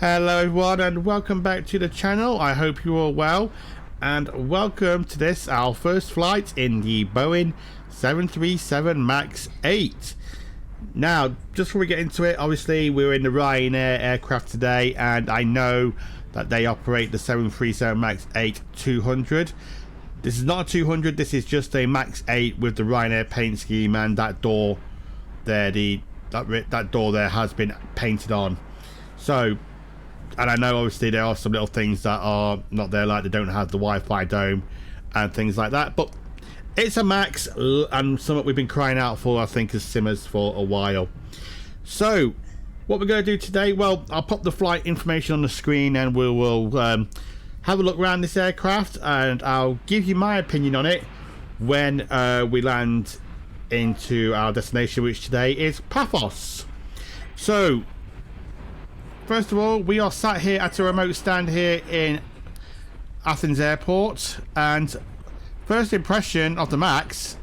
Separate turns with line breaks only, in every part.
Hello everyone and welcome back to the channel. I hope you're all well and welcome to this, our first flight in the Boeing 737 MAX 8. Now, just before we get into it, obviously we're in the Ryanair aircraft today and I know that they operate the 737 MAX 8 200. This is not a 200, this is just a MAX 8 with the Ryanair paint scheme, and that door there, that door there has been painted on. So, and I know obviously there are some little things that are not there, like they don't have the Wi-Fi dome and things like that, but it's a MAX and something we've been crying out for, I think, as simmers for a while. So what we're going to do today, well, I'll pop the flight information on the screen and we will have a look around this aircraft and I'll give you my opinion on it when we land into our destination, which today is Pafos. So first of all, we are sat here at a remote stand here in Athens airport, and first impression of the MAX,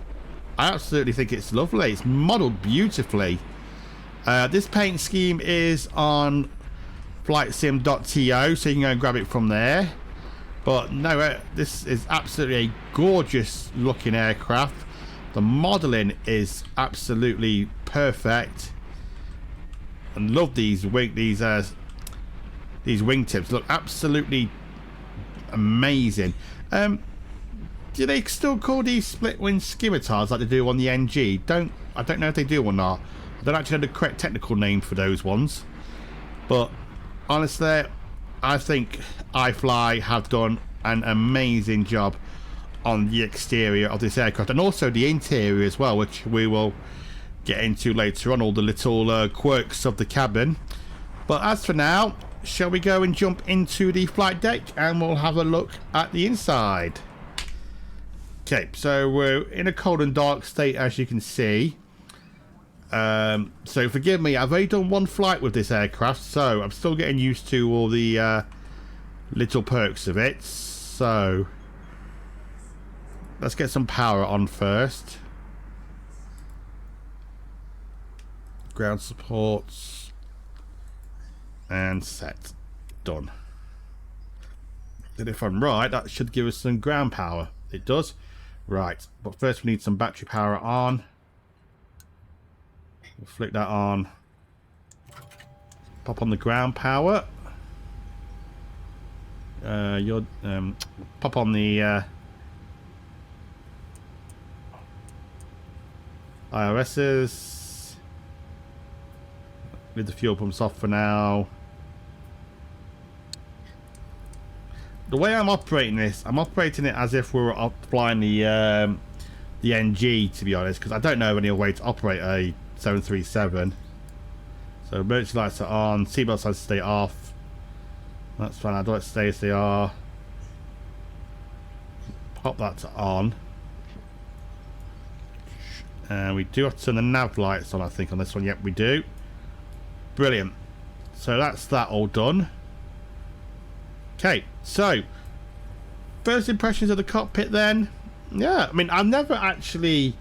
I absolutely think it's lovely. It's modelled beautifully. This paint scheme is on flightsim.to, so you can go and grab it from there. But no, this is absolutely a gorgeous looking aircraft. The modelling is absolutely perfect. And love these wingtips, look absolutely amazing. Do they still call these split wing scimitars like they do on the NG? I don't know if they do or not. I don't actually know the correct technical name for those ones, but honestly I think ifly have done an amazing job on the exterior of this aircraft, and also the interior as well, which we will get into later on, all the little quirks of the cabin. But as for now, shall we go and jump into the flight deck and we'll have a look at the inside. Okay, so we're in a cold and dark state, as you can see. So forgive me, I've only done one flight with this aircraft, so I'm still getting used to all the little perks of it. So let's get some power on first. Ground supports and set. Done. And if I'm right, that should give us some ground power. It does. Right, but first we need some battery power on. We'll flick that on. Pop on the ground power. Pop on the IRSs. Leave the fuel pumps off for now. The way I'm operating this, I'm operating it as if we were flying the NG, to be honest, because I don't know any other way to operate a 737. So emergency lights are on, seatbelts have to stay off. That's fine, I'd like to stay as they are. Pop that to on. And we do have to turn the nav lights on, I think, on this one. Yep, we do. Brilliant. So that's that all done. Okay, so first impressions of the cockpit then. Yeah, I mean, I've never actually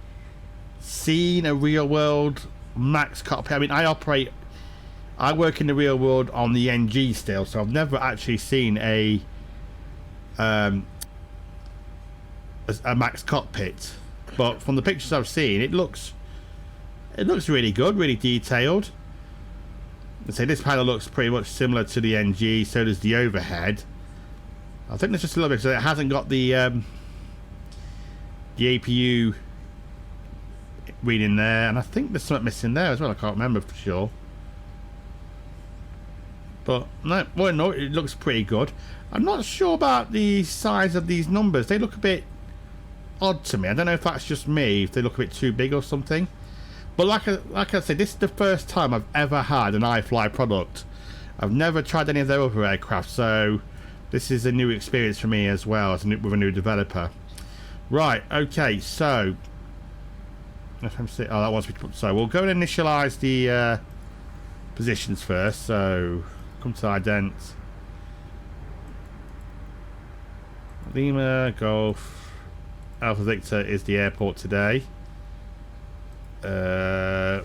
seen a real world MAX cockpit. I mean, I work in the real world on the NG still, so I've never actually seen a MAX cockpit. But from the pictures I've seen, it looks really good, really detailed. I'd say this panel looks pretty much similar to the NG, so does the overhead. I think there's just a little bit, so it hasn't got the APU reading there, and I think there's something missing there as well. I can't remember for sure. But no, well, no, it looks pretty good. I'm not sure about the size of these numbers. They look a bit odd to me. I don't know if that's just me, if they look a bit too big or something. But like I said, this is the first time I've ever had an ifly product. I've never tried any of their other aircraft, so this is a new experience for me as well as with a new developer. Right, okay, so FMC, oh, that wants me to put, so we'll go and initialize the positions first. So come to ident. Lima Golf Alpha Victor is the airport today. I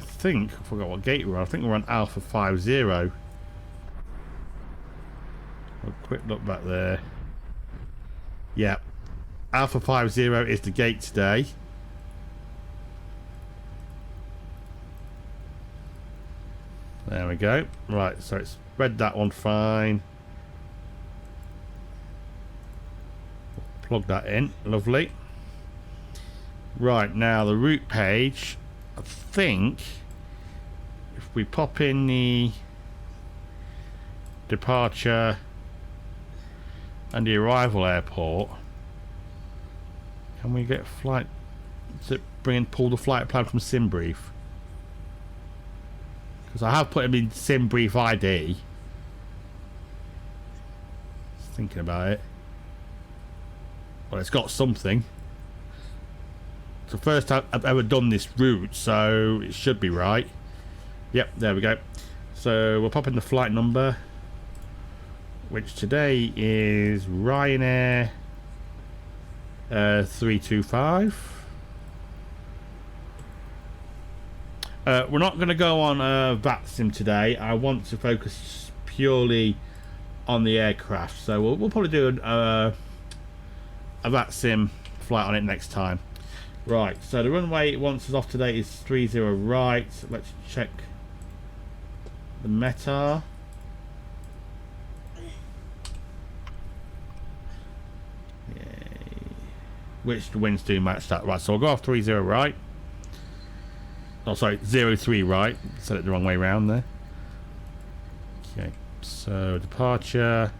think I forgot what gate we're on. I think we're on Alpha 50. A quick look back there. Yeah. Alpha 50 is the gate today. There we go. Right, so it's read that one fine. Plug that in. Lovely. Right, now the route page. I think if we pop in the departure and the arrival airport, can we get flight? Does it pull the flight plan from SimBrief? Because I have put him in SimBrief ID. Just thinking about it. Well, it's got something. It's the first time I've ever done this route, so it should be right. Yep, there we go. So we'll pop in the flight number, which today is Ryanair 325. We're not going to go on VATSIM today. I want to focus purely on the aircraft, so we'll probably do a VATSIM flight on it next time. Right, so the runway it wants us off today is 30 right. Let's check the METAR. Which the winds do match that. Right, so I'll go off 30 right. Oh, sorry, 03 right. Said it the wrong way around there. Okay, so departure.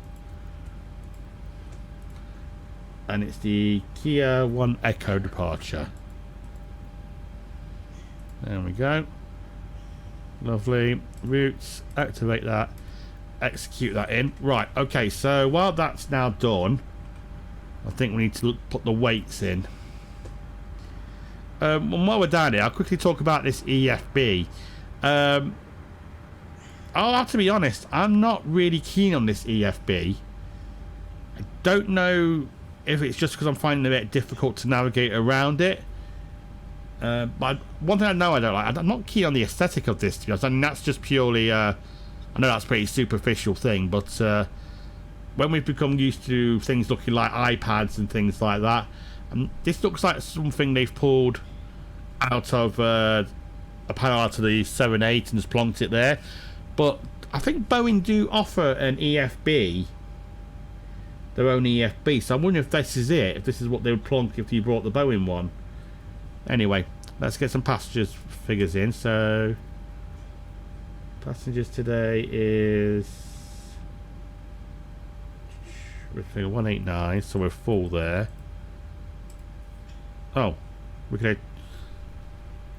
And it's the Kia 1 Echo departure. There we go. Lovely. Routes, activate that. Execute that in. Right, okay, so while that's now done, I think we need to put the weights in. While we're down here, I'll quickly talk about this EFB. I'll have to be honest, I'm not really keen on this EFB. I don't know if it's just because I'm finding it a bit difficult to navigate around it. But one thing I know I don't like, I'm not keen on the aesthetic of this, to be honest. I mean, that's just purely, I know that's a pretty superficial thing, but when we've become used to things looking like iPads and things like that, this looks like something they've pulled out of a panel out of the 7.8 and just plonked it there. But I think Boeing do offer an EFB, their own EFB, so I'm wondering if this is it, if this is what they would plonk if you brought the Boeing one. Anyway, let's get some passengers figures in. So passengers today is figure 189, so we're full there. Oh, we could.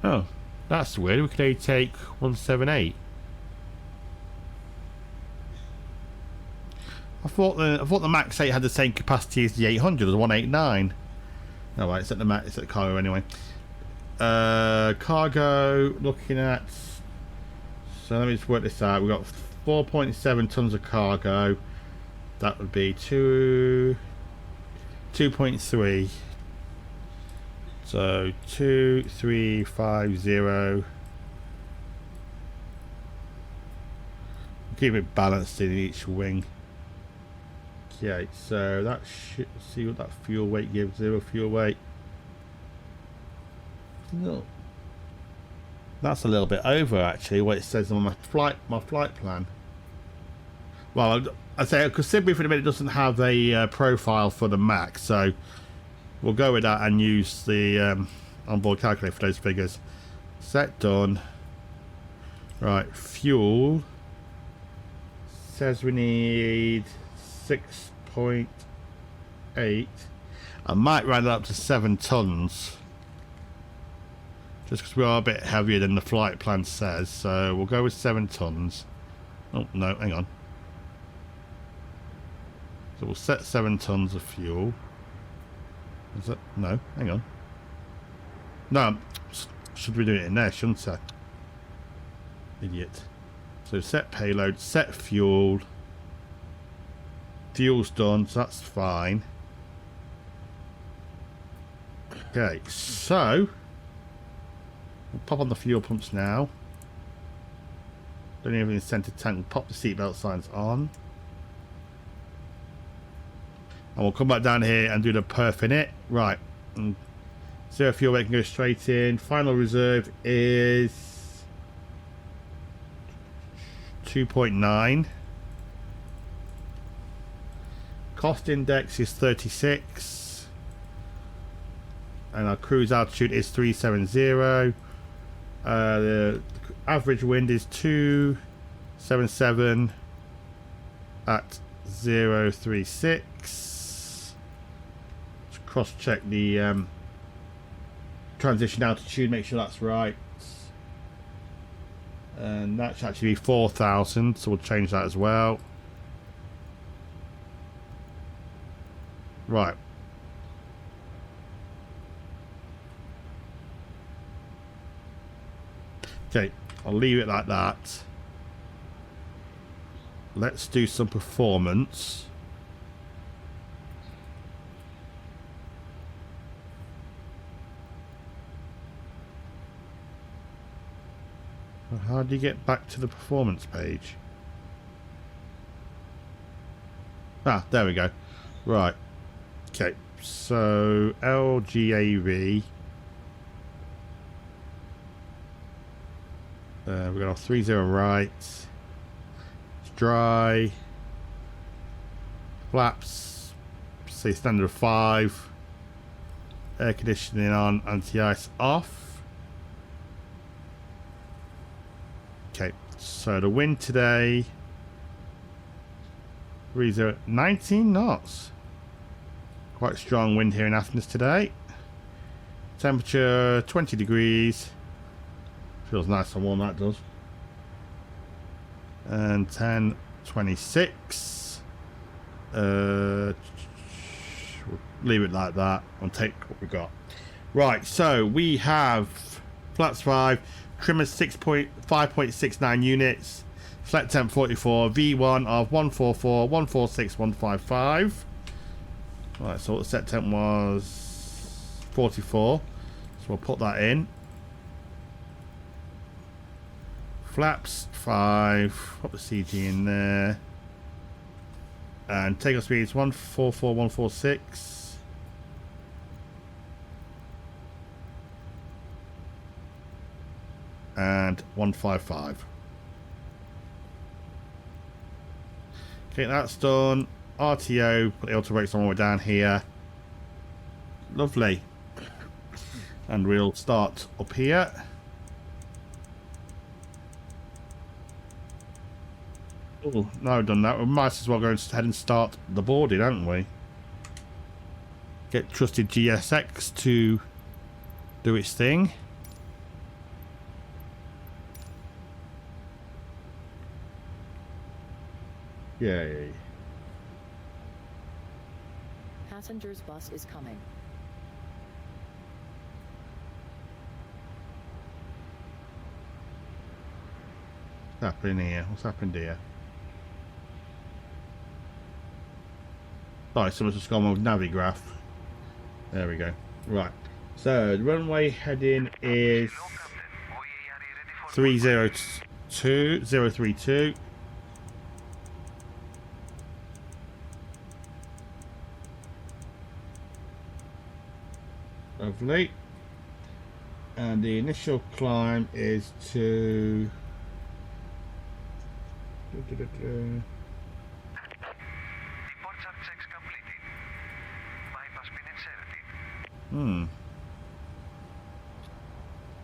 Oh, that's weird. We could only take 178. I thought the Max 8 had the same capacity as the 800, as 189. No, right, it's at the Max, it's at the cargo anyway. Cargo, looking at. So let me just work this out. We've got 4.7 tons of cargo. That would be 2.3. So 2350. Keep it balanced in each wing. Okay, so that should see what that fuel weight gives. Zero fuel weight. No, that's a little bit over actually what it says on my flight plan. Well, I say because SimBrief for the minute doesn't have a profile for the Mac, so we'll go with that and use the onboard calculator for those figures. Set done. Right, fuel says we need 6.8. I might round it up to 7 tons. Just because we are a bit heavier than the flight plan says, so we'll go with 7 tons. Oh, no, hang on. So we'll set 7 tons of fuel. Is that? No, hang on. No, should we do it in there, shouldn't I? Idiot. So set payload, set fuel. Fuel's done, so that's fine. Okay, so we'll pop on the fuel pumps now. Don't even in the center tank. We'll pop the seatbelt signs on. And we'll come back down here and do the perf in it. Right. Zero fuel weight can go straight in. Final reserve is 2.9. Cost index is 36. And our cruise altitude is 370. The average wind is 277 at 036. Let's cross check the transition altitude, make sure that's right. And that should actually be 4,000, so we'll change that as well. Right. Okay, I'll leave it like that. Let's do some performance. How do you get back to the performance page? Ah, there we go. Right. Okay, so LGAV. We're going to 30 right. It's dry. Flaps, say standard of 5. Air conditioning on, anti-ice off. Okay, so the wind today, 19 knots. Quite strong wind here in Athens today. Temperature 20 degrees. Feels nice and warm, that does. And 10:26. We'll leave it like that and take what we got. Right, so we have flaps 5, trimmers 5.69 units, flat temp 44, V1 of 144, 146, 155. Right, so what the set temp was 44. So we'll put that in. Flaps 5, put the CG in there. And takeoff speed is 144, 146. And 155. Okay, that's done. RTO, put the auto brakes on when we're down here. Lovely. And we'll start up here. Oh, now we've done that, we might as well go ahead and start the boarding, haven't we? Get trusted GSX to do its thing. Yay.
Passengers bus is coming.
What's happening here? What's happened here? Sorry, someone's just gone with Navigraph. There we go. Right. So the runway heading is 302, 032. Lovely. And the initial climb is to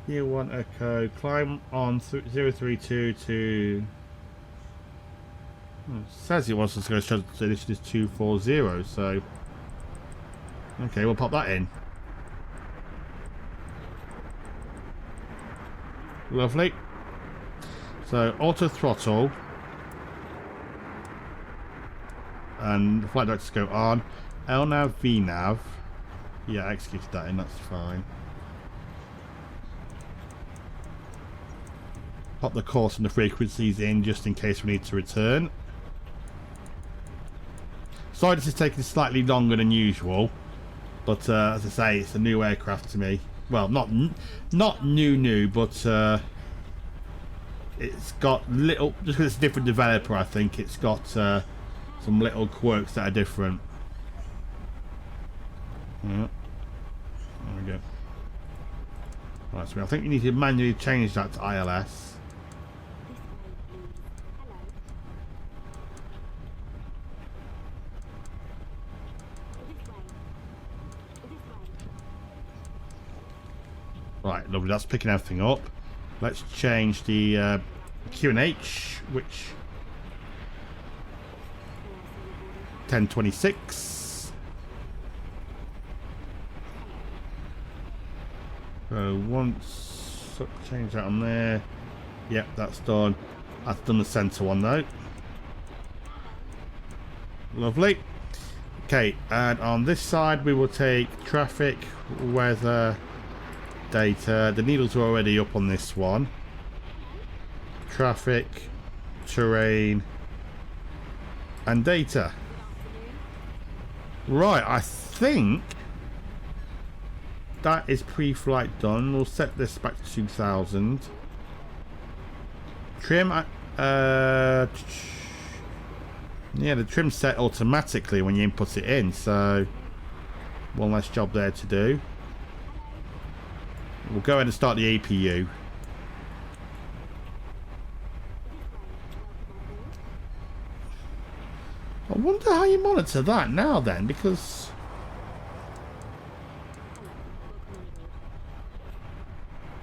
Year 1 Echo, climb on 032 to... it says it wants us to go to this is 240, so... Okay, we'll pop that in. Lovely. So, auto throttle. And the flight directors go on. LNAV, VNAV. Yeah, I executed that in, that's fine. Pop the course and the frequencies in just in case we need to return. Sorry this is taking slightly longer than usual. But as I say, it's a new aircraft to me. Well, not new, but it's got little, just because it's a different developer, I think it's got some little quirks that are different. Yeah. There we go. Right, so I think you need to manually change that to ILS. Right, lovely, that's picking everything up. Let's change the Q&H, which 1026. So once change that on there. Yep, that's done. That's done the center one though. Lovely. Okay, and on this side we will take traffic, weather, data. The needles are already up on this one. Traffic, terrain, and data. Right, I think that is pre-flight done. We'll set this back to 2000. Trim, yeah, the trim's set automatically when you input it in, so one less job there to do. We'll go ahead and start the APU. I wonder how you monitor that now then, because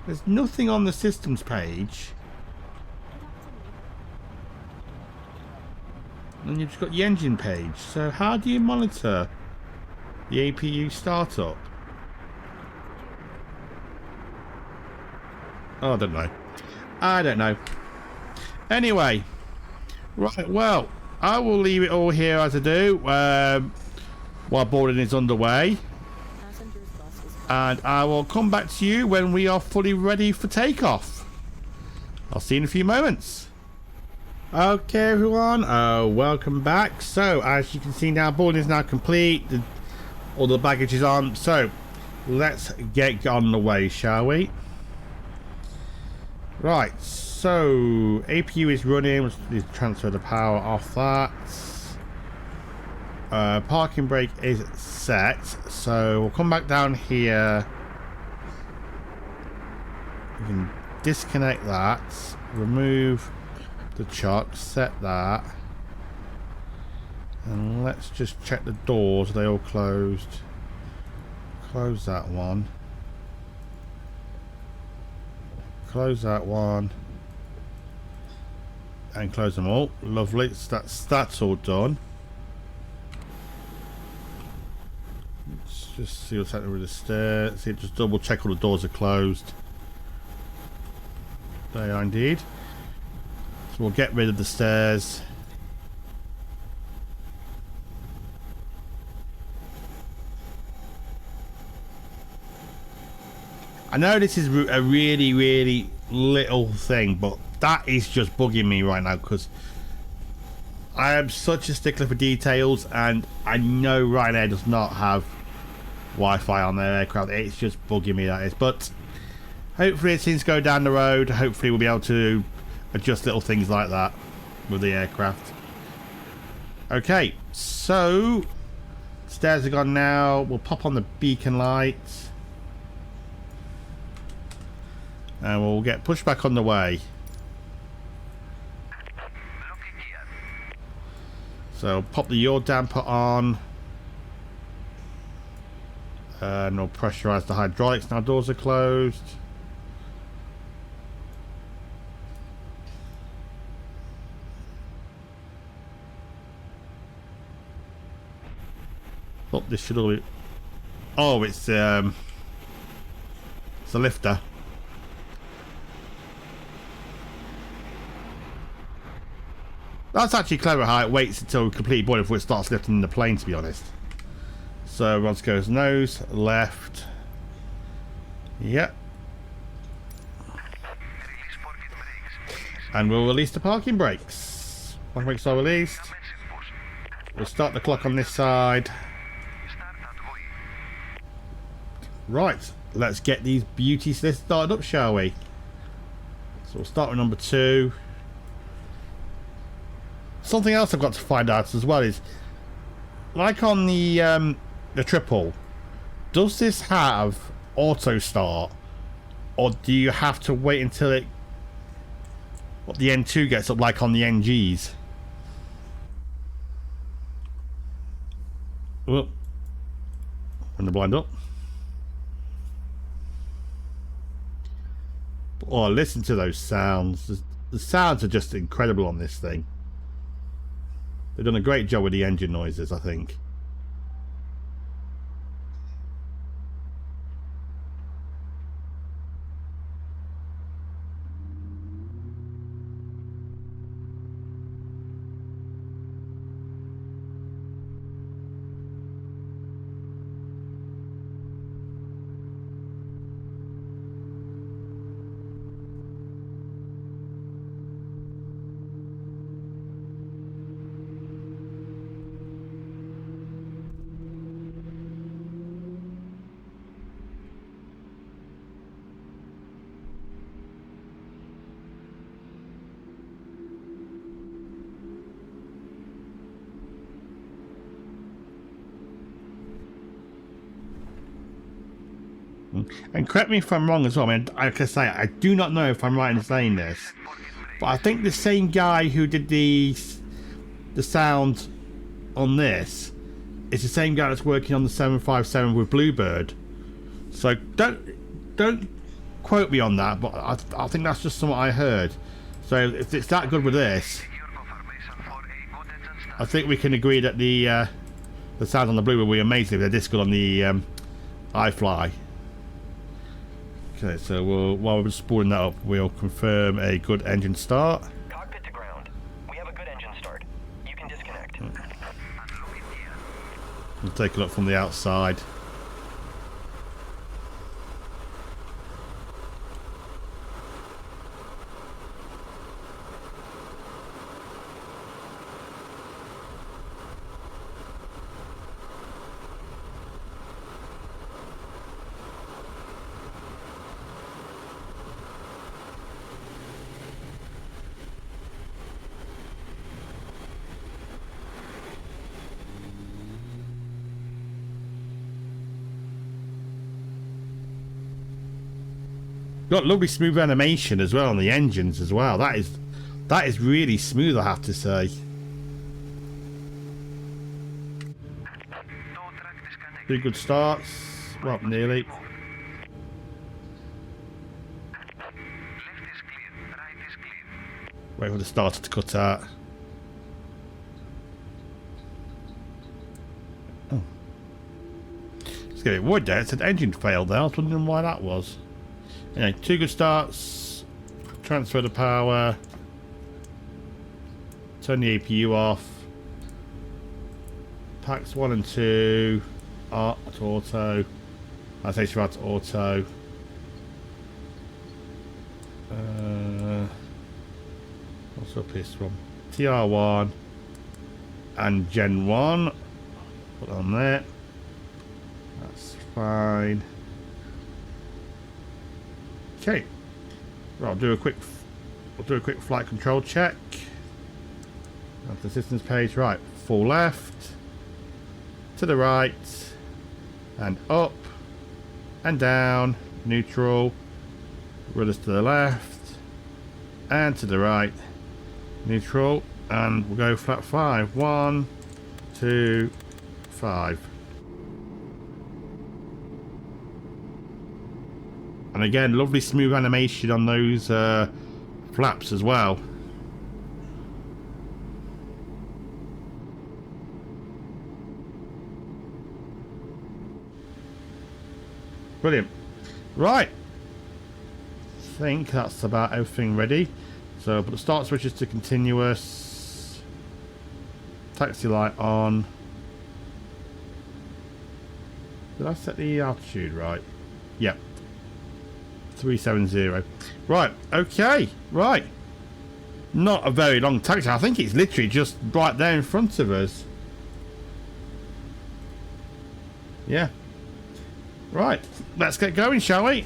there's nothing on the systems page. And you've just got the engine page. So how do you monitor the APU startup? Oh, I don't know. I don't know. Anyway. Right, well, I will leave it all here as I do while boarding is underway. And I will come back to you when we are fully ready for takeoff. I'll see you in a few moments. Okay, everyone. Welcome back. So, as you can see now, boarding is now complete. All the baggage is on. So, let's get on the way, shall we? Right, so APU is running. Let's transfer the power off that. Parking brake is set, so we'll come back down here. We can disconnect that, remove the chock, set that, and let's just check the doors. Are they all closed? Close that one. Close that one and close them all. Lovely. So that's all done. Let's just see what's happening with the stairs. See, just double check all the doors are closed. They are indeed. So we'll get rid of the stairs. I know this is a really, really little thing, but that is just bugging me right now because I am such a stickler for details, and I know Ryanair does not have Wi-Fi on their aircraft. It's just bugging me, that is. But hopefully as things go down the road, hopefully we'll be able to adjust little things like that with the aircraft. Okay, so stairs are gone now. We'll pop on the beacon lights. And we'll get pushed back on the way. So pop the yaw damper on. And we'll pressurise the hydraulics. Now doors are closed. Oh, this should all be... Oh, it's a lifter. That's actually clever how it waits until complete board before it starts lifting the plane, to be honest. So once goes nose, left. Yep. And we'll release the parking brakes. Parking brakes are released. We'll start the clock on this side. Right, let's get these beauties started up, shall we? So we'll start with number 2. Something else I've got to find out as well is, like on the triple, Does this have auto start, or do you have to wait until it the N2 gets up like on the NGs? Whoop. When the blind up. Oh, listen to those sounds. The sounds are just incredible on this thing. They've done a great job with the engine noises, I think. And correct me if I'm wrong as well. I mean, like I say, I do not know if I'm right in saying this, but I think the same guy who did the sound on this is the same guy that's working on the 757 with Bluebird. So don't quote me on that, but I think that's just something I heard. So if it's that good with this, I think we can agree that the sound on the Bluebird will be amazing if they're this good on the ifly. Okay, so while we're spooling that up, we'll confirm a good engine start.
Cockpit to ground. We have a good engine start. You can disconnect.
We'll take a look from the outside. Got lovely smooth animation as well on the engines as well. That is really smooth, I have to say. Two good starts. Well, nearly. Wait for the starter to cut out. Oh. Let's get it worried there. It said engine failed there. I was wondering why that was. Anyway, two good starts. Transfer the power. Turn the APU off. Packs 1 and 2. Art to auto. I say to auto. What's up this from? TR1 and Gen 1. Put on there. That's fine. Okay. Right, we'll do a quick flight control check. That's the systems page. Right, full left, to the right, and up, and down, neutral, rudders to the left, and to the right, neutral, and we'll go flat 5. 1, 2, 5. And again, lovely smooth animation on those flaps as well. Brilliant. Right. I think that's about everything ready. So put the start switches to continuous. Taxi light on. Did I set the altitude right? Yep. 370. Right, okay, right. Not a very long taxi. I think it's literally just right there in front of us. Yeah. Right, let's get going, shall we?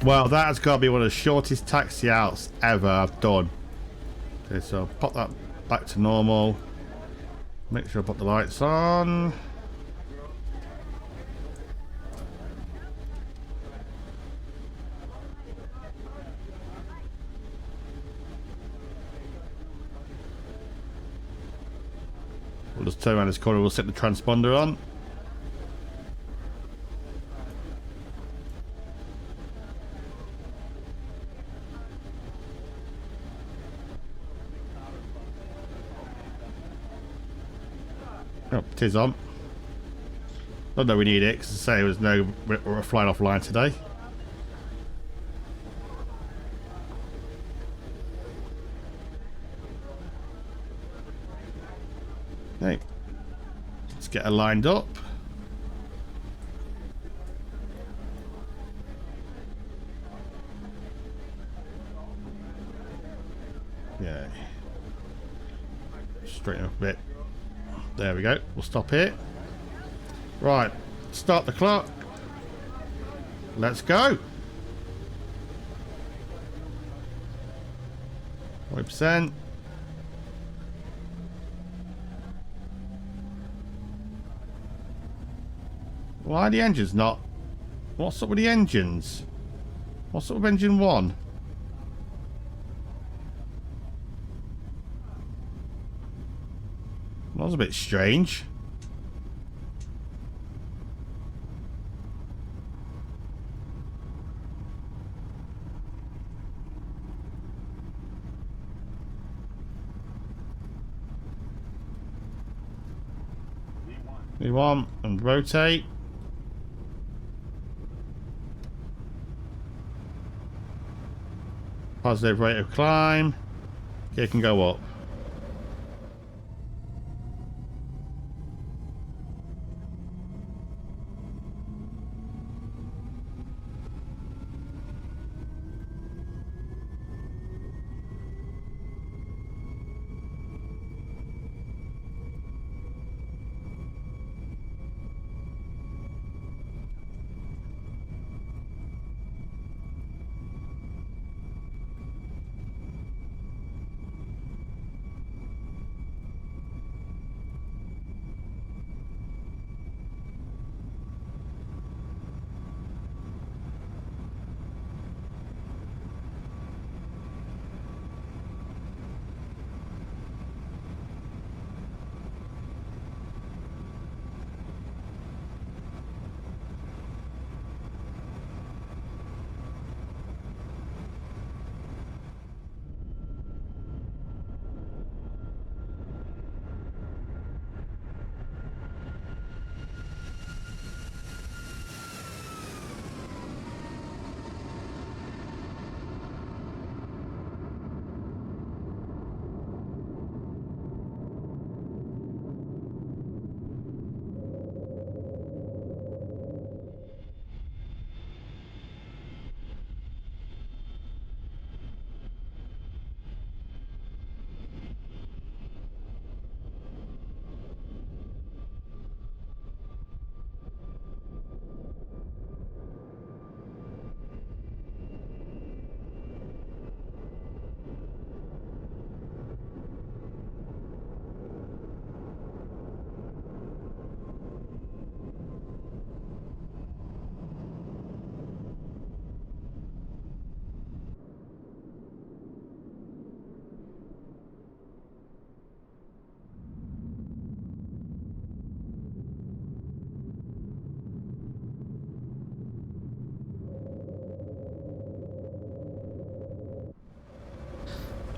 Well, that has got to be one of the shortest taxi outs ever I've done. Okay, so pop that back to normal. Make sure I put the lights on. We'll just turn around this corner, we'll set the transponder on. Oh, it is on. Don't know we need it, because I say there's no, we're flying offline today. Okay, let's get her lined up. Yeah. Straighten up a bit. There we go. We'll stop here. Right. Start the clock. Let's go. 40%. Why are the engines not? What's up with the engines? What's up with engine 1? That was a bit strange. V1 and rotate. Positive rate of climb. Okay, it can go up.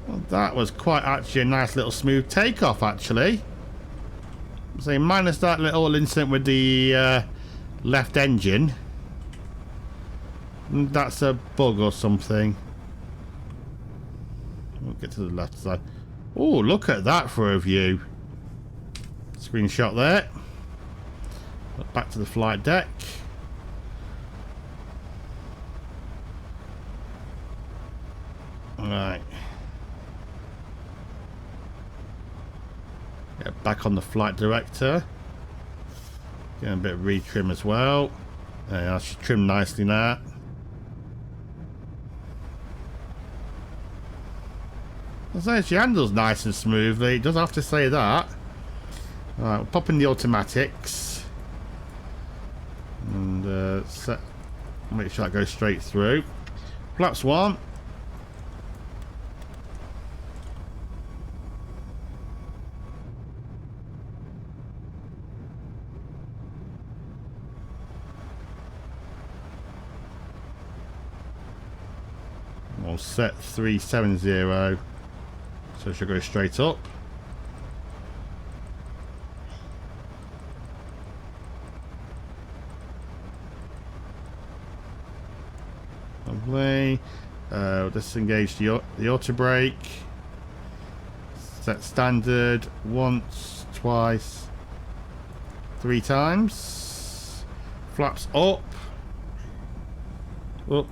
Well, that was quite actually a nice little smooth takeoff, actually. So minus that little incident with the left engine. That's a bug or something. We'll get to the left side. Oh, look at that for a view. Screenshot there. Back to the flight deck. Alright. Get back on the flight director. Getting a bit of retrim as well. There, I should trim nicely now. She handles nice and smoothly. It does have to say that. Alright, we'll pop in the automatics. And make sure that goes straight through. Flaps 1. We'll set 370. So it should go straight up. Lovely. Disengage the auto brake. Set standard once, twice, 3 times. Flaps up. Up.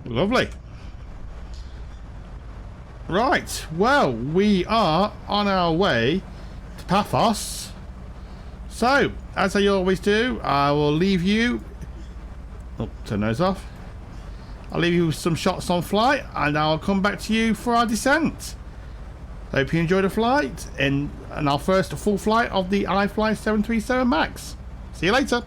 Lovely. Right, well, we are on our way to Pafos. So, as I always do, I will leave you... Oh, turn those off. I'll leave you with some shots on flight, and I'll come back to you for our descent. Hope you enjoyed the flight, and our first full flight of the ifly 737 MAX. See you later.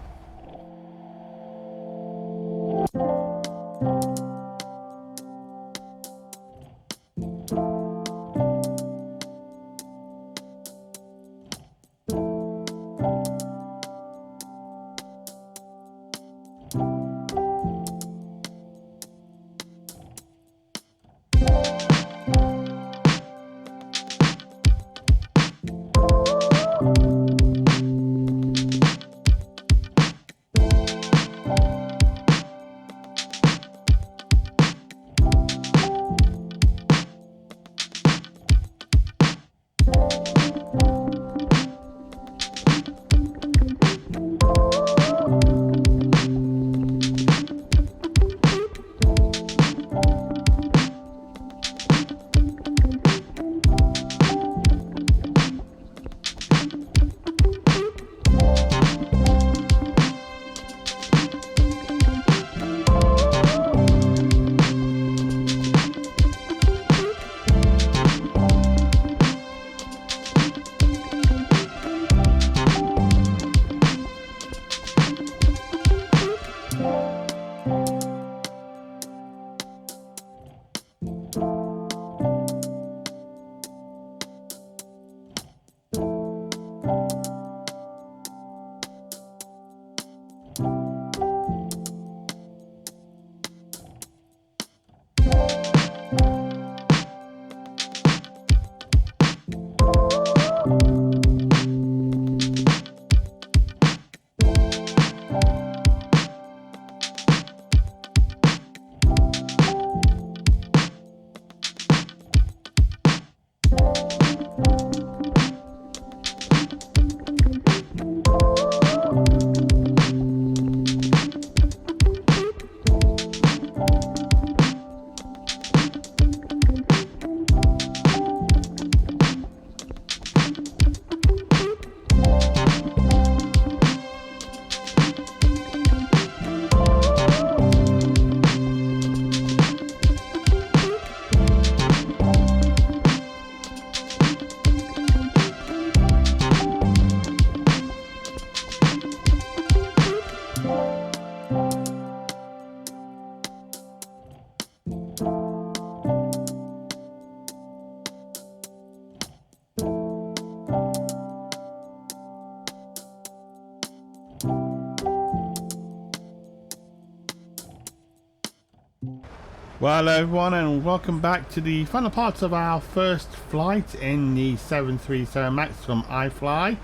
Well, hello everyone, and welcome back to the final part of our first flight in the 737 MAX from ifly.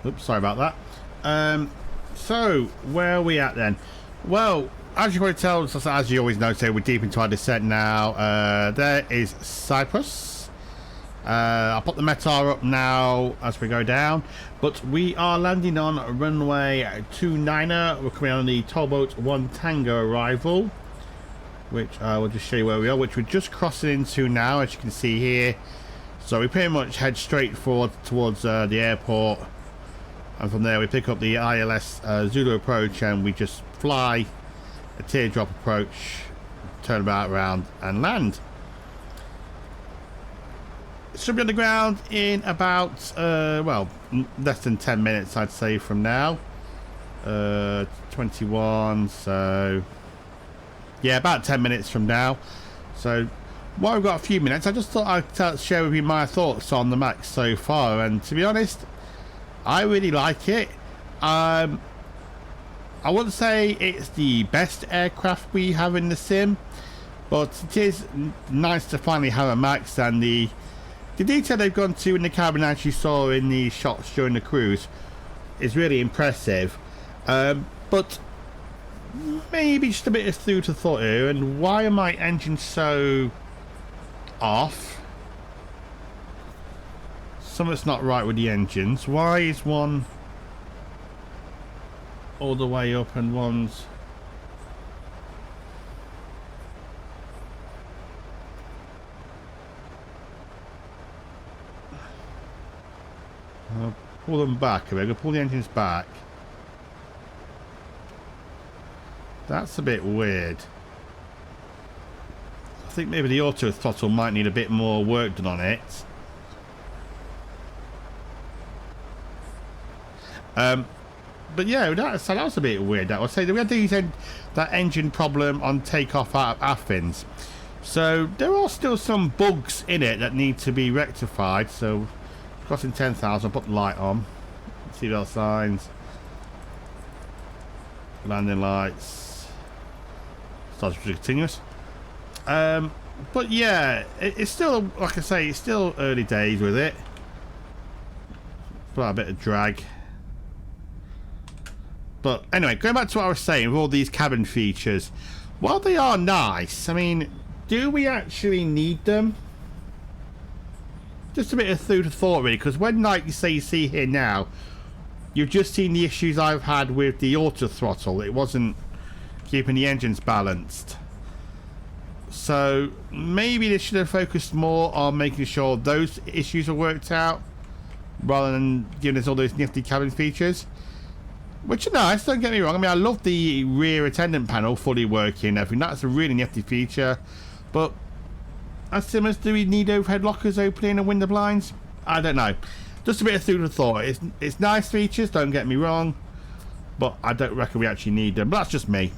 Oops, sorry about that. So where are we at then? Well, as you can tell, as you always know, so we're deep into our descent now. There is Cyprus. I'll put the METAR up now as we go down, but we are landing on runway 29er. We're coming on the Towboat 1 Tango arrival, which I will just show you where we are, which we're just crossing into now, as you can see here. So we pretty much head straight forward towards the airport And from there we pick up the ILS Zulu approach and we just fly a teardrop approach, turn about around and land. It should be on the ground in about, well, less than 10 minutes I'd say from now. 21, so yeah, about 10 minutes from now. So while we've got a few minutes, I just thought I'd share with you my thoughts on the Max so far, and to be honest, I really like it. I wouldn't say it's the best aircraft we have in the sim, but it is nice to finally have a Max, and the detail they've gone to in the cabin, as you saw in the shots during the cruise, is really impressive. But maybe just a bit of food for thought here. And why are my engines so off? Something's not right with the engines. Why is one all the way up and one's... I'll pull them back. I'm going to pull the engines back. That's a bit weird. I think maybe the auto throttle might need a bit more work done on it. But yeah, that was a bit weird. I would say that we had that engine problem on takeoff out of Athens. So there are still some bugs in it that need to be rectified. So costing 10,000. I'll put the light on. Seatbelt signs. Landing lights. Starts continuous. But yeah, it's still, like I say, it's still early days with it. Got a bit of drag. But anyway, going back to what I was saying with all these cabin features, while they are nice, I mean, do we actually need them? Just a bit of food for thought, really, because when, like you say, you see here now, you've just seen the issues I've had with the auto throttle. It wasn't keeping the engines balanced. So maybe they should have focused more on making sure those issues are worked out, rather than giving us all those nifty cabin features. Which are nice, don't get me wrong. I mean, I love the rear attendant panel fully working. I think that's a really nifty feature. But as similar, do we need overhead lockers opening and window blinds? I don't know. Just a bit of food for thought. It's nice features, don't get me wrong, but I don't reckon we actually need them. But that's just me.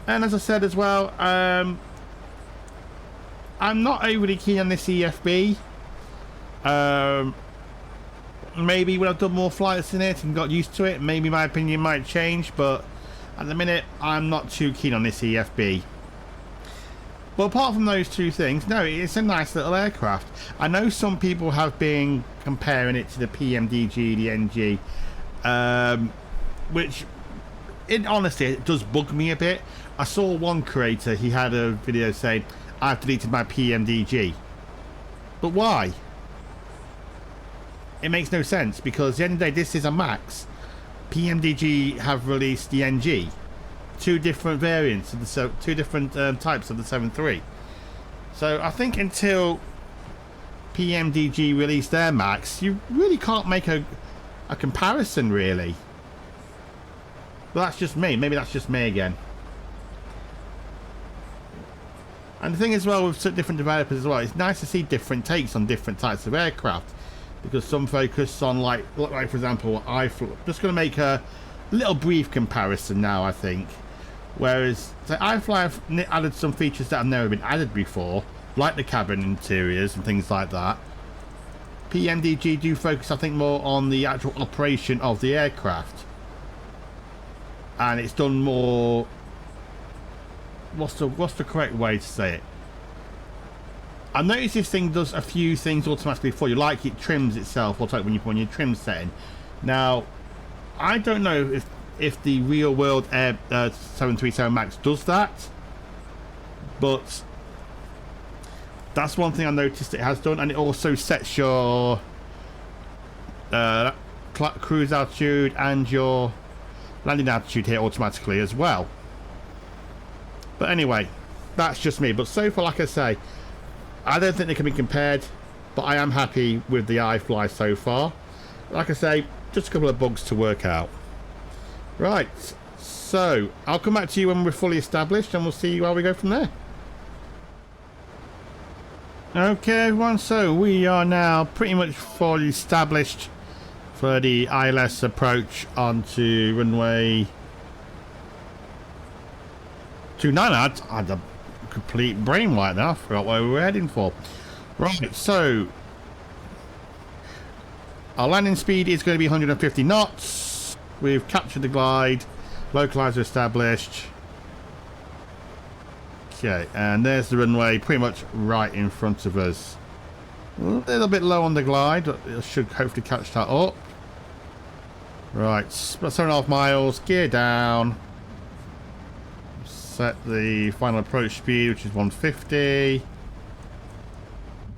And as I said as well, I'm not overly keen on this EFB. Maybe when I've done more flights in it and got used to it, maybe my opinion might change, but at the minute I'm not too keen on this EFB. But apart from those two things, no, it's a nice little aircraft. I know some people have been comparing it to the PMDG, the NG, which, honestly, it does bug me a bit. I saw one creator, he had a video saying, I've deleted my PMDG. But why? It makes no sense, because at the end of the day, this is a Max. PMDG have released the NG. Two different variants of the two different types of the 7.3. So I think until PMDG release their Max, you really can't make a comparison, really. But that's just me. Maybe that's just me again. And the thing as well with different developers as well, it's nice to see different takes on different types of aircraft, because some focus on like for example ifly. Just going to make a little brief comparison now, I think. Whereas so ifly have added some features that have never been added before, like the cabin interiors and things like that. PMDG do focus, I think, more on the actual operation of the aircraft, and it's done more. What's the correct way to say it? I noticed this thing does a few things automatically for you, like it trims itself automatically when you put on your trim setting. Now, I don't know if the real world Air 737 Max does that, but that's one thing I noticed it has done, and it also sets your cruise altitude and your landing altitude here automatically as well. But anyway, that's just me. But so far, like I say, I don't think they can be compared, but I am happy with the ifly so far. Like I say, just a couple of bugs to work out. Right, so I'll come back to you when we're fully established and we'll see how we go from there. Okay everyone, so we are now pretty much fully established for the ILS approach onto runway 29. I had a complete brain white now, I forgot where we were heading for. Right, so our landing speed is going to be 150 knots. We've captured the glide, localizer established. Okay, and there's the runway pretty much right in front of us. A little bit low on the glide, but it should hopefully catch that up. Right, 7.5 miles, gear down. Set the final approach speed, which is 150.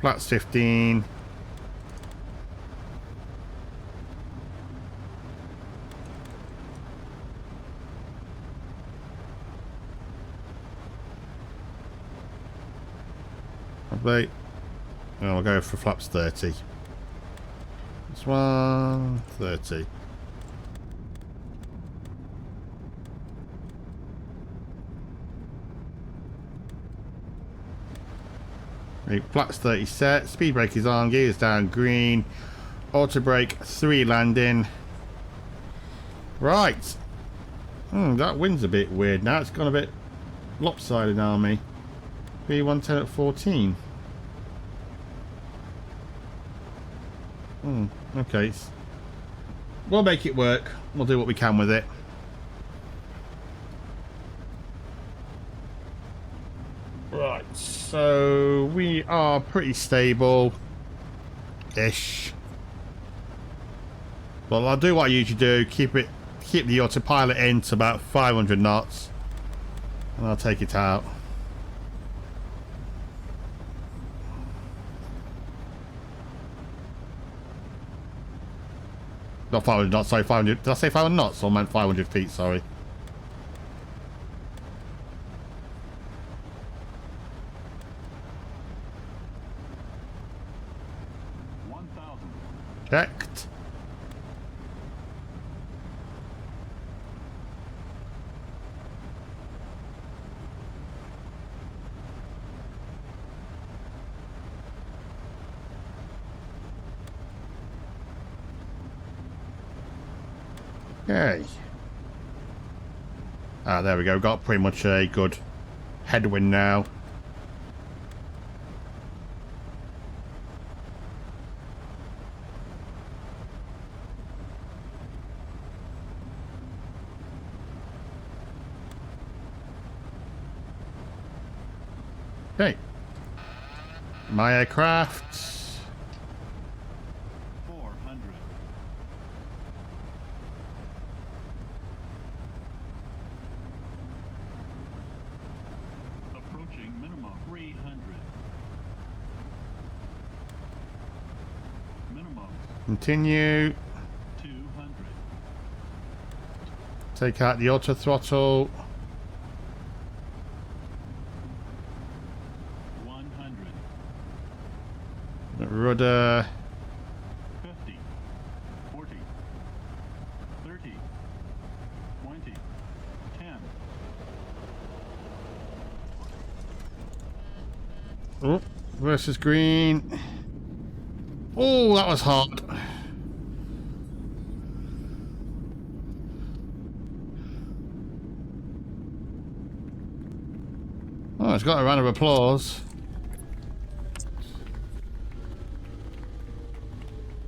Flat's 15. Lovely. And we'll go for flaps 30. This one, 30. Right, flaps 30 set. Speed brake is on. Gears down. Green. Auto brake 3 landing. Right. That wind's a bit weird now. It's gone a bit lopsided on me. B110 at 14. Okay. We'll make it work. We'll do what we can with it. Right, so we are pretty stable-ish. Well, I'll do what I usually do. Keep the autopilot in to about 500 knots. And I'll take it out. Not 500 knots, sorry, 500. Did I say 500 knots? Or I meant 500 feet, sorry. Checked. Okay. Ah, there we go. Got pretty much a good headwind now. Okay. My aircraft.
400. Approaching minimum 300. Minimum
Continue.
200.
Take out the auto throttle.
100.
Rudder.
50. 40. 30. 20. 10.
Oh, versus green. Oh, that was hard. Oh, it's got a round of applause.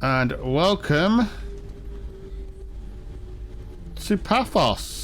And welcome to Pafos.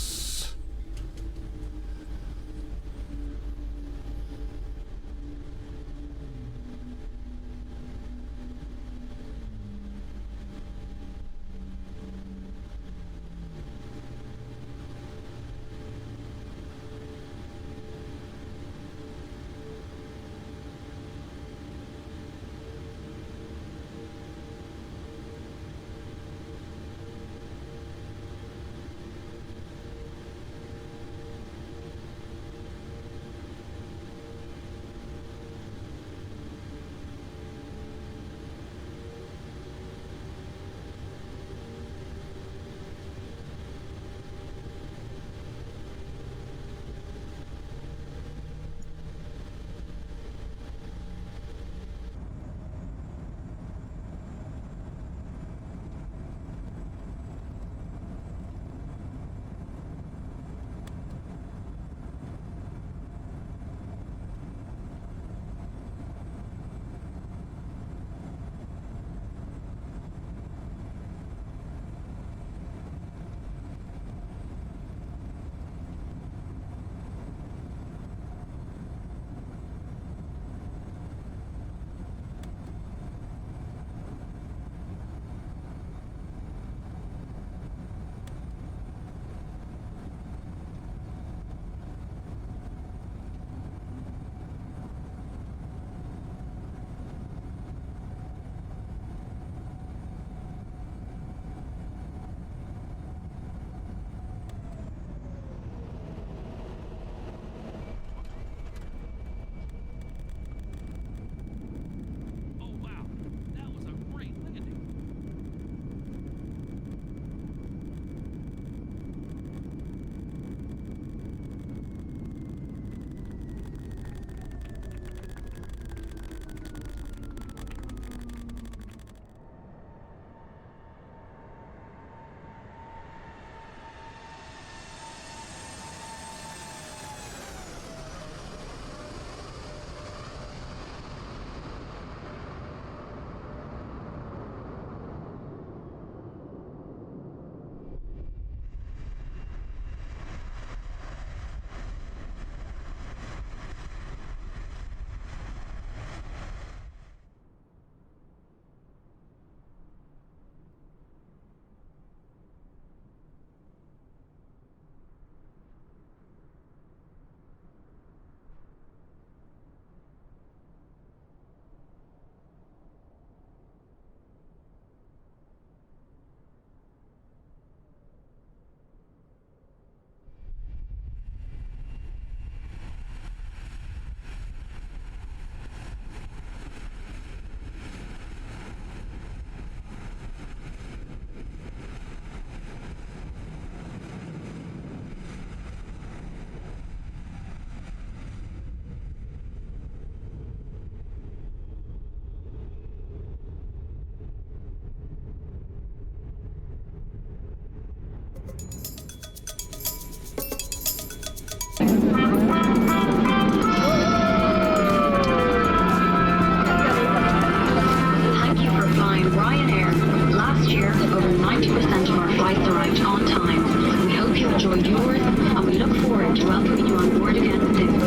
flights arrived on time. We hope you enjoyed yours, and we look forward to welcoming you on board again soon.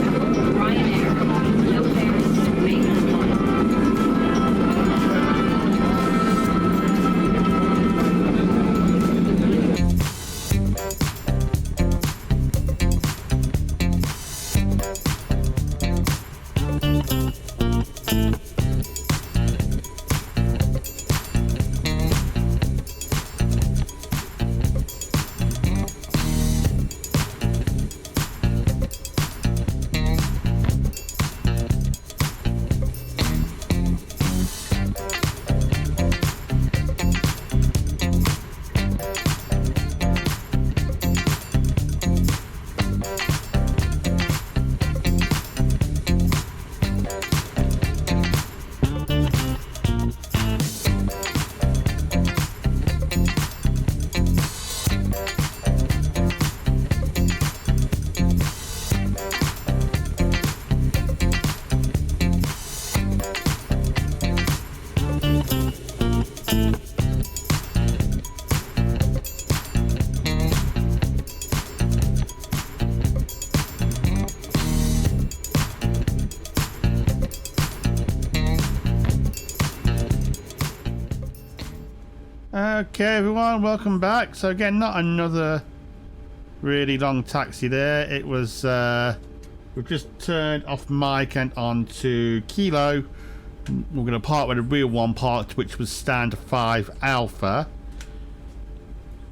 Ryanair, low fares, mainland flights.
Okay, everyone, welcome back. So again, not another really long taxi there. It was we've just turned off mic and on to Kilo. We're going to park where the real one parked, which was stand 5 Alpha,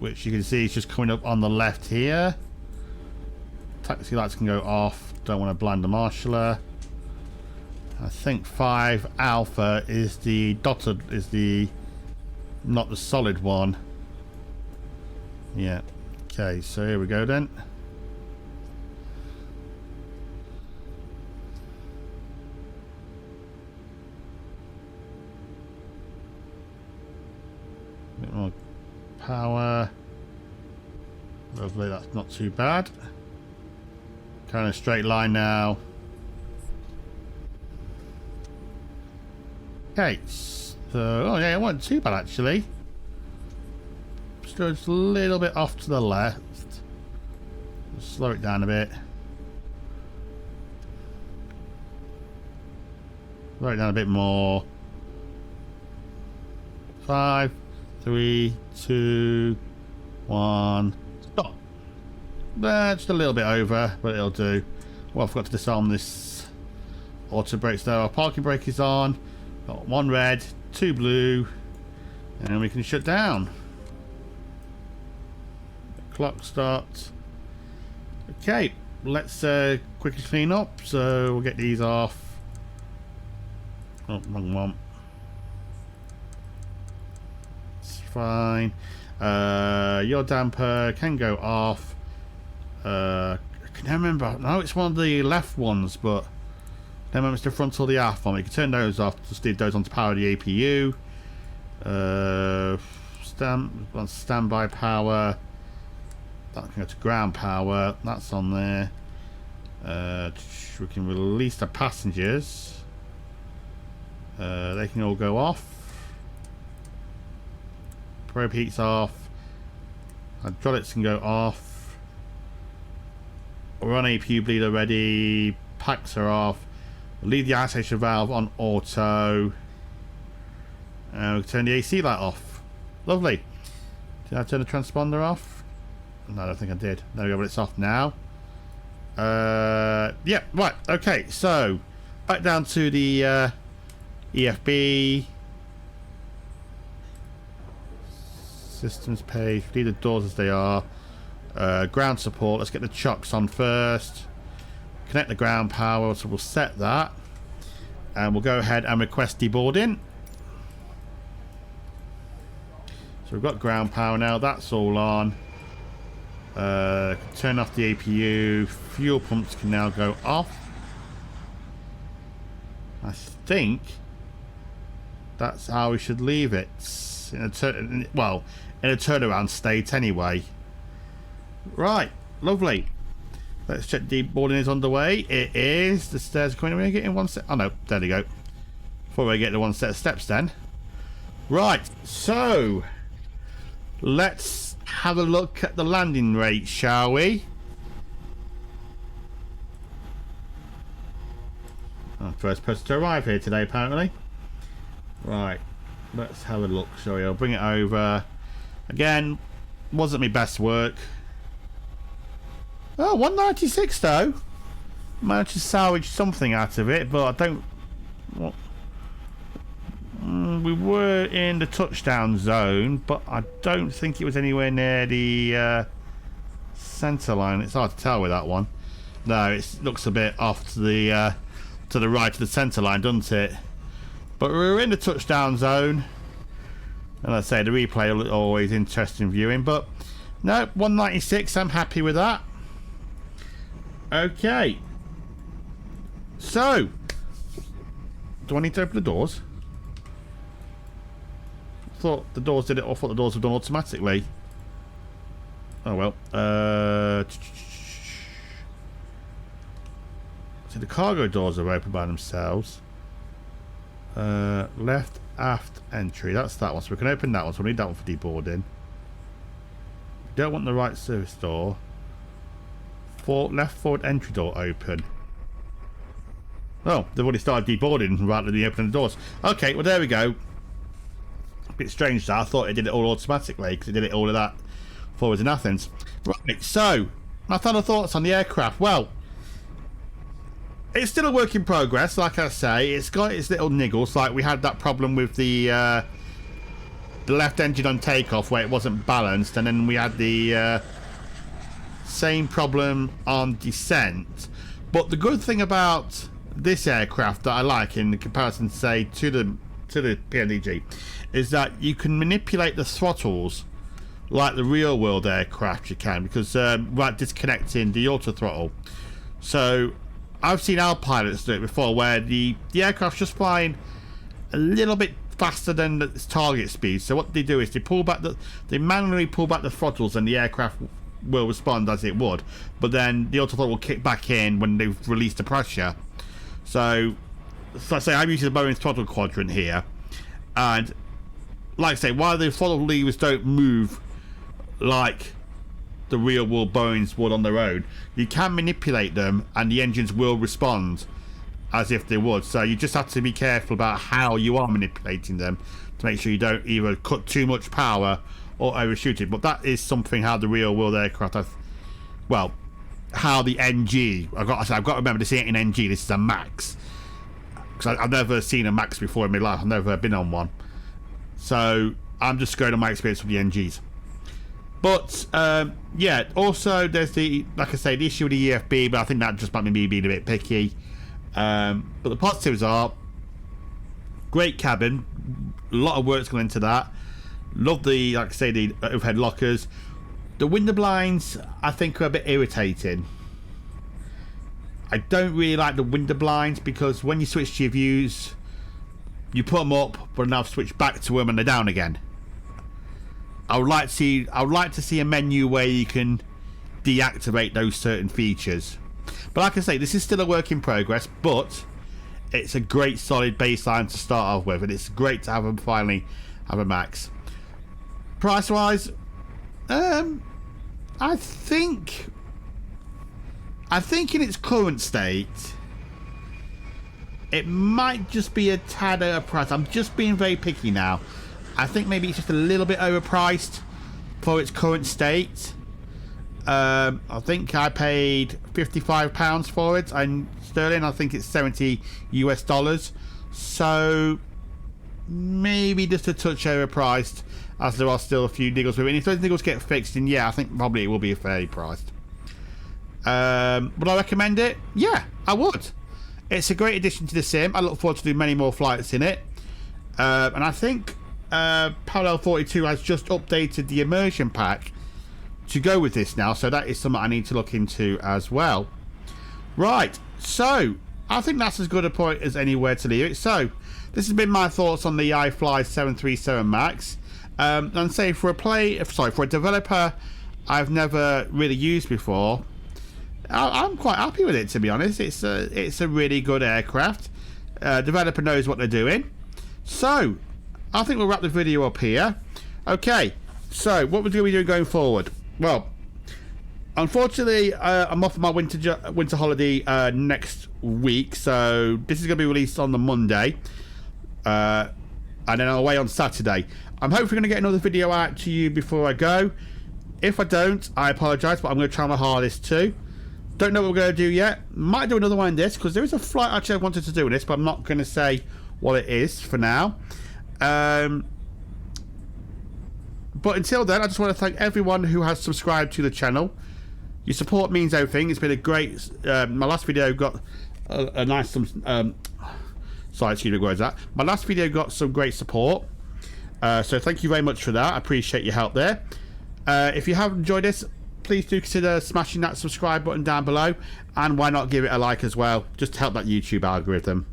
which you can see is just coming up on the left here. Taxi lights can go off. Don't want to blind the marshaller. I think 5 Alpha is the dotted, is the not the solid one. Yeah. Okay, so here we go then. Bit more power. Lovely, that's not too bad. Kind of straight line now. Okay. So, oh yeah, it wasn't too bad actually. Still just a little bit off to the left. Just slow it down a bit. Slow it down a bit more. 5, 3, 2, 1. Stop. Just a little bit over, but it'll do. Well, I forgot to disarm this auto brakes though. Our parking brake is on. Got 1 red, 2 blue, and we can shut down. Clock starts. Okay, let's quickly clean up. So we'll get these off. Oh, wrong one. It's fine. Your damper can go off. I can't remember. No, it's one of the left ones, but then when it's the front or the aft one, we can turn those off. Just leave those on to power the APU. Standby power. That can go to ground power. That's on there. We can release the passengers. They can all go off. Probe heat's off. Hydraulics can go off. We're on APU bleed already. Packs are off. Leave the agitation valve on auto. And we can turn the AC light off. Lovely. Did I turn the transponder off? No, I don't think I did. There we go, but it's off now. Yeah, right. Okay, so back down to the EFB. Systems page. Leave the doors as they are. Ground support. Let's get the chocks on first. Connect the ground power, so we'll set that, and we'll go ahead and request deboarding. So we've got ground power now, that's all on. Turn off the APU. Fuel pumps can now go off. I think that's how we should leave it in a turnaround state anyway. Right, lovely. Let's check deboarding is underway. It is. The stairs are coming. Are we getting one set? Oh no, there we go. Before we get the one set of steps then. Right, so let's have a look at the landing rate, shall we? Oh, first person to arrive here today, apparently. Right, let's have a look, shall we? I'll bring it over. Again, wasn't my best work. Oh, 196 though. Managed to salvage something out of it, but I don't... What? We were in the touchdown zone, but I don't think it was anywhere near the centre line. It's hard to tell with that one. No, it looks a bit off to the right of the centre line, doesn't it? But we were in the touchdown zone, and I say the replay always interesting viewing. But no, 196. I'm happy with that. Okay. So, do I need to open the doors? I thought the doors did it. I thought the doors were done automatically. Oh well. So the cargo doors are open by themselves. Left aft entry. That's that one. So we can open that one. So we need that one for deboarding. Don't want the right service door. Left forward entry door open. Oh, they've already started deboarding rather than opening the doors. Okay, well there we go. A bit strange that. I thought it did it all automatically because it did it all of that forwards in Athens. Right, so my final thoughts on the aircraft. Well, it's still a work in progress, like I say. It's got its little niggles, like we had that problem with the left engine on takeoff where it wasn't balanced, and then we had the same problem on descent. But the good thing about this aircraft that I like in comparison, say, to the PNDG, is that you can manipulate the throttles like the real world aircraft you can, because without disconnecting the auto throttle. So I've seen our pilots do it before, where the aircraft's just flying a little bit faster than its target speed. So what they do is they manually pull back the throttles, and the aircraft will respond as it would. But then the auto throttle will kick back in when they've released the pressure. So I say I'm using the Boeing throttle quadrant here, and like I say, while the throttle levers don't move like the real world Boeings would on their own, you can manipulate them and the engines will respond as if they would. So you just have to be careful about how you are manipulating them to make sure you don't either cut too much power or overshoot it. But that is something how the real world aircraft has, well, how the NG, I've got to remember, this ain't an NG, this is a Max, because I've never seen a Max before in my life. I've never been on one, so I'm just going on my experience with the NGs. But yeah, also there's the, like I say, the issue with the EFB, but I think that just might be me being a bit picky. But the positives are great cabin, a lot of work's gone into that. Love the, like I say, the overhead lockers. The window blinds I think are a bit irritating. I don't really like the window blinds because when you switch to your views, you put them up, but now switch back to them and they're down again. I would like to see a menu where you can deactivate those certain features. But like I say, this is still a work in progress, but it's a great solid baseline to start off with, and it's great to have them finally have a Max. Price wise, I think in its current state, it might just be a tad overpriced. I'm just being very picky now. I think maybe it's just a little bit overpriced for its current state. I think I paid £55 for it in sterling. I think it's $70 US. So maybe just a touch overpriced, as there are still a few niggles with it. And if those niggles get fixed, then yeah, I think probably it will be fairly priced. Would I recommend it? Yeah, I would. It's a great addition to the sim. I look forward to doing many more flights in it. And I think Parallel 42 has just updated the immersion pack to go with this now, so that is something I need to look into as well. Right, so I think that's as good a point as anywhere to leave it. So this has been my thoughts on the ifly 737 Max. And say for a developer I've never really used before, I'm quite happy with it, to be honest. It's a really good aircraft. Developer knows what they're doing. So I think we'll wrap the video up here. Okay, So, what we're going to be doing going forward? Well, unfortunately, I'm off my winter holiday next week, so this is going to be released on the Monday, and then I'm away on Saturday. I'm hopefully going to get another video out to you before I go. If I don't, I apologise, but I'm going to try my hardest too. Don't know what we're going to do yet. Might do another one in this, because there is a flight actually I wanted to do in this, but I'm not going to say what it is for now. But until then, I just want to thank everyone who has subscribed to the channel. Your support means everything. It's been a great... my last video got a nice... sorry, excuse me, where's that? My last video got some great support. So thank you very much for that. I appreciate your help there. If you have enjoyed this, please do consider smashing that subscribe button down below. And why not give it a like as well, just to help that YouTube algorithm.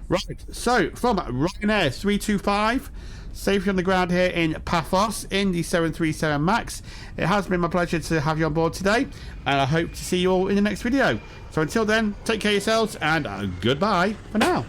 Right, so from Ryanair 325... safely on the ground here in Pafos in the 737 MAX. It has been my pleasure to have you on board today, and I hope to see you all in the next video. So until then, take care of yourselves, and goodbye for now.